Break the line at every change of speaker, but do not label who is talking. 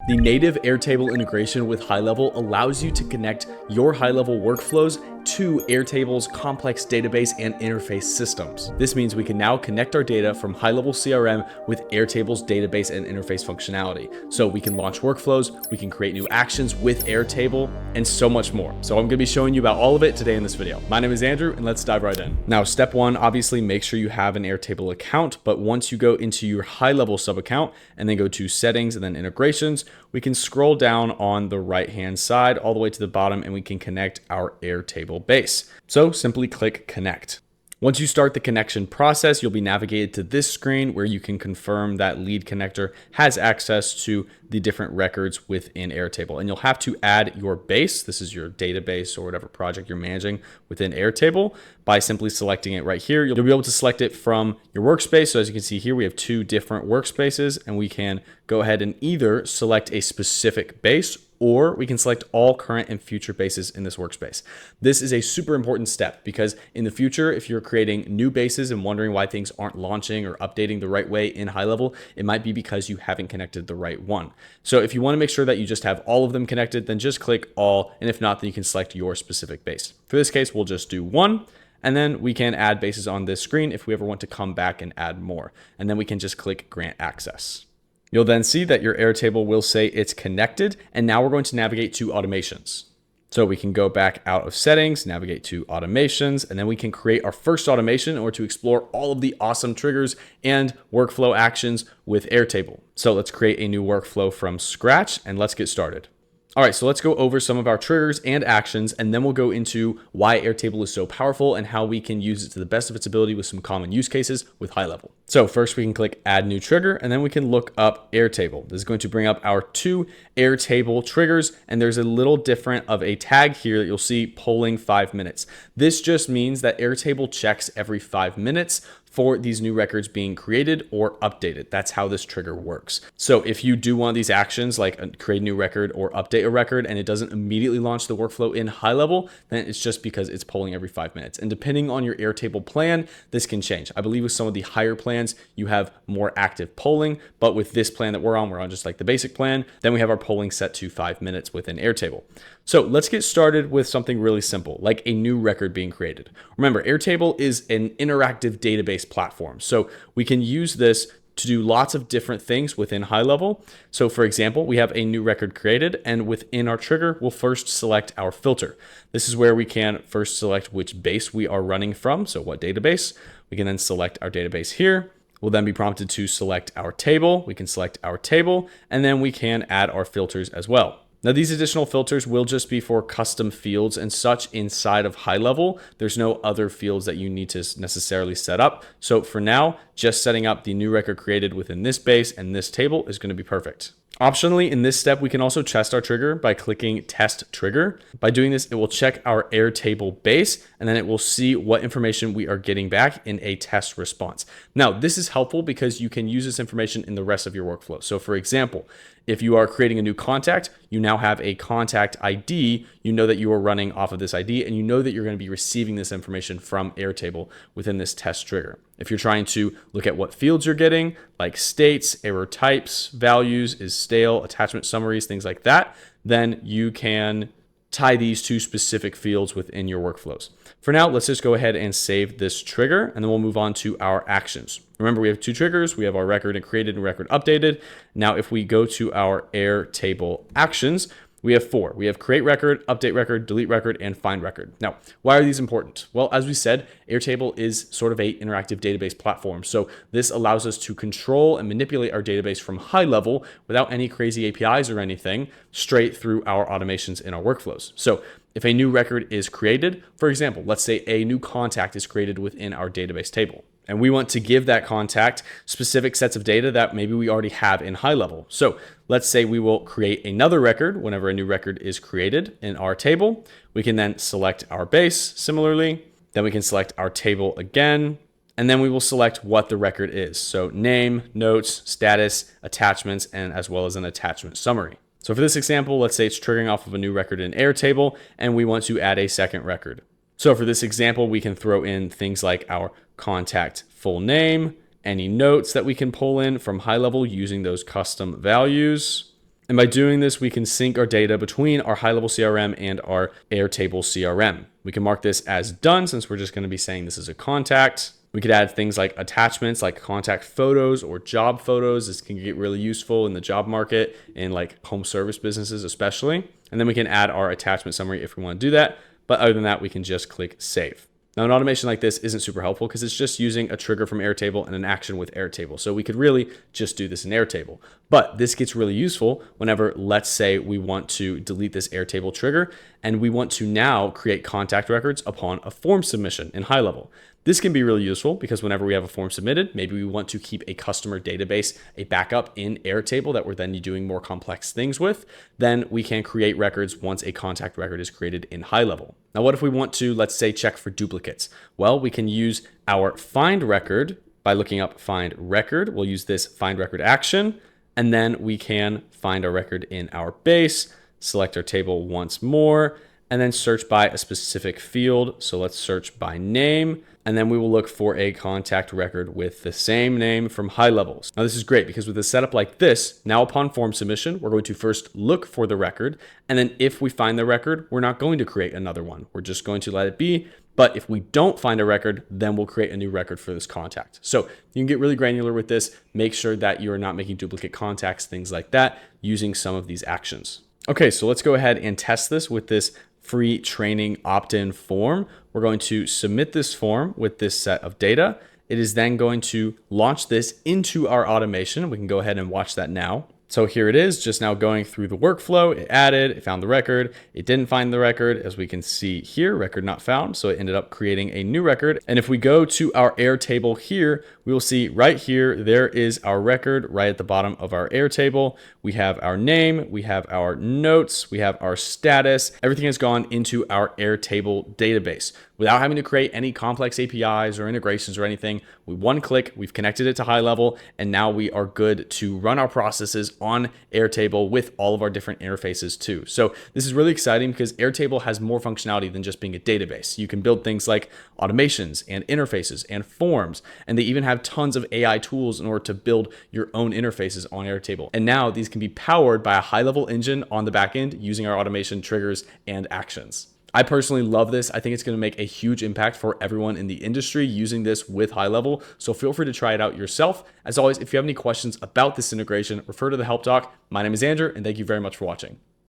The native Airtable integration with HighLevel allows you to connect your HighLevel workflows to Airtable's complex database and interface systems. This means we can now connect our data from HighLevel CRM with Airtable's database and interface functionality. So we can launch workflows, we can create new actions with Airtable, and so much more. So I'm going to be showing you about all of it today in this video. My name is Andrew, and let's dive right in. Now, step one, obviously make sure you have an Airtable account, but once you go into your HighLevel sub account and then go to settings and then integrations, we can scroll down on the right-hand side all the way to the bottom and we can connect our Airtable base. So simply click connect. Once you start the connection process, you'll be navigated to this screen where you can confirm that lead connector has access to the different records within Airtable. And you'll have to add your base. This is your database or whatever project you're managing within Airtable by simply selecting it right here. You'll be able to select it from your workspace. So as you can see here, we have two different workspaces and we can go ahead and either select a specific base or we can select all current and future bases in this workspace. This is a super important step because in the future, if you're creating new bases and wondering why things aren't launching or updating the right way in HighLevel, it might be because you haven't connected the right one. So if you want to make sure that you just have all of them connected, then just click all. And if not, then you can select your specific base. For this case, we'll just do one. And then we can add bases on this screen if we ever want to come back and add more. And then we can just click grant access. You'll then see that your Airtable will say it's connected. And now we're going to navigate to automations. So we can go back out of settings, navigate to automations, and then we can create our first automation or to explore all of the awesome triggers and workflow actions with Airtable. So let's create a new workflow from scratch and let's get started. All right, so let's go over some of our triggers and actions, and then we'll go into why Airtable is so powerful and how we can use it to the best of its ability with some common use cases with HighLevel. So first we can click add new trigger, and then we can look up Airtable. This is going to bring up our two Airtable triggers, and there's a little different of a tag here that you'll see polling 5 minutes. This just means that Airtable checks every 5 minutes for these new records being created or updated. That's how this trigger works. So if you do one of these actions like create a new record or update a record and it doesn't immediately launch the workflow in HighLevel, then it's just because it's polling every 5 minutes. And depending on your Airtable plan, this can change. I believe with some of the higher plans, you have more active polling, but with this plan that we're on just like the basic plan, then we have our polling set to 5 minutes within Airtable. So let's get started with something really simple, like a new record being created. Remember, Airtable is an interactive database platform. So we can use this to do lots of different things within HighLevel. So for example, we have a new record created, and within our trigger, we'll first select our filter. This is where we can first select which base we are running from. So what database? We can then select our database here. We'll then be prompted to select our table. We can select our table, and then we can add our filters as well. Now, these additional filters will just be for custom fields and such inside of HighLevel. There's no other fields that you need to necessarily set up. So for now, just setting up the new record created within this base and this table is going to be perfect. Optionally, in this step, we can also test our trigger by clicking test trigger. By doing this, it will check our Airtable base, and then it will see what information we are getting back in a test response. Now, this is helpful because you can use this information in the rest of your workflow. So for example, if you are creating a new contact, you now have a contact ID, you know that you are running off of this ID, and you know that you're going to be receiving this information from Airtable within this test trigger. If you're trying to look at what fields you're getting, like states, error types, values, is stale, attachment summaries, things like that, then you can tie these to specific fields within your workflows. For now, let's just go ahead and save this trigger, and then we'll move on to our actions. Remember, we have two triggers. We have our record created and record updated. Now, if we go to our Airtable actions, we have 4. We have create record, update record, delete record, and find record. Now, why are these important? Well, as we said, Airtable is sort of an interactive database platform. So this allows us to control and manipulate our database from HighLevel without any crazy APIs or anything, straight through our automations in our workflows. So if a new record is created, for example, let's say a new contact is created within our database table, and we want to give that contact specific sets of data that maybe we already have in HighLevel. So let's say we will create another record whenever a new record is created in our table. We can then select our base similarly. Then we can select our table again. And then we will select what the record is. So name, notes, status, attachments, and as well as an attachment summary. So for this example, let's say it's triggering off of a new record in Airtable, and we want to add a second record. So for this example, we can throw in things like our contact full name, any notes that we can pull in from HighLevel using those custom values. And by doing this, we can sync our data between our high-level CRM and our Airtable CRM. We can mark this as done since we're just going to be saying this is a contact. We could add things like attachments like contact photos or job photos. This can get really useful in the job market and like home service businesses especially. And then we can add our attachment summary if we want to do that. But other than that, we can just click save. Now, an automation like this isn't super helpful because it's just using a trigger from Airtable and an action with Airtable. So we could really just do this in Airtable. But this gets really useful whenever, let's say, we want to delete this Airtable trigger and we want to now create contact records upon a form submission in HighLevel. This can be really useful because whenever we have a form submitted, maybe we want to keep a customer database, a backup in Airtable that we're then doing more complex things with, then we can create records once a contact record is created in HighLevel. Now, what if we want to, let's say, check for duplicates? Well, we can use our find record by looking up find record. We'll use this find record action, and then we can find a record in our base, select our table once more, and then search by a specific field. So let's search by name, and then we will look for a contact record with the same name from HighLevels. Now this is great because with a setup like this, now upon form submission, we're going to first look for the record. And then if we find the record, we're not going to create another one. We're just going to let it be. But if we don't find a record, then we'll create a new record for this contact. So you can get really granular with this. Make sure that you're not making duplicate contacts, things like that, using some of these actions. Okay, so let's go ahead and test this with this free training opt-in form. We're going to submit this form with this set of data. It is then going to launch this into our automation. We can go ahead and watch that now. So here it is, just now going through the workflow. It added, it found the record. It didn't find the record, as we can see here, record not found. So it ended up creating a new record. And if we go to our Airtable here, we will see right here, there is our record right at the bottom of our Airtable. We have our name, we have our notes, we have our status. Everything has gone into our Airtable database without having to create any complex APIs or integrations or anything. With one click, we've connected it to HighLevel, and now we are good to run our processes on Airtable with all of our different interfaces too. So this is really exciting because Airtable has more functionality than just being a database. You can build things like automations and interfaces and forms, and they even have tons of AI tools in order to build your own interfaces on Airtable. And now these can be powered by a HighLevel engine on the back end using our automation triggers and actions. I personally love this. I think it's going to make a huge impact for everyone in the industry using this with HighLevel. So feel free to try it out yourself. As always, if you have any questions about this integration, refer to the help doc. My name is Andrew, and thank you very much for watching.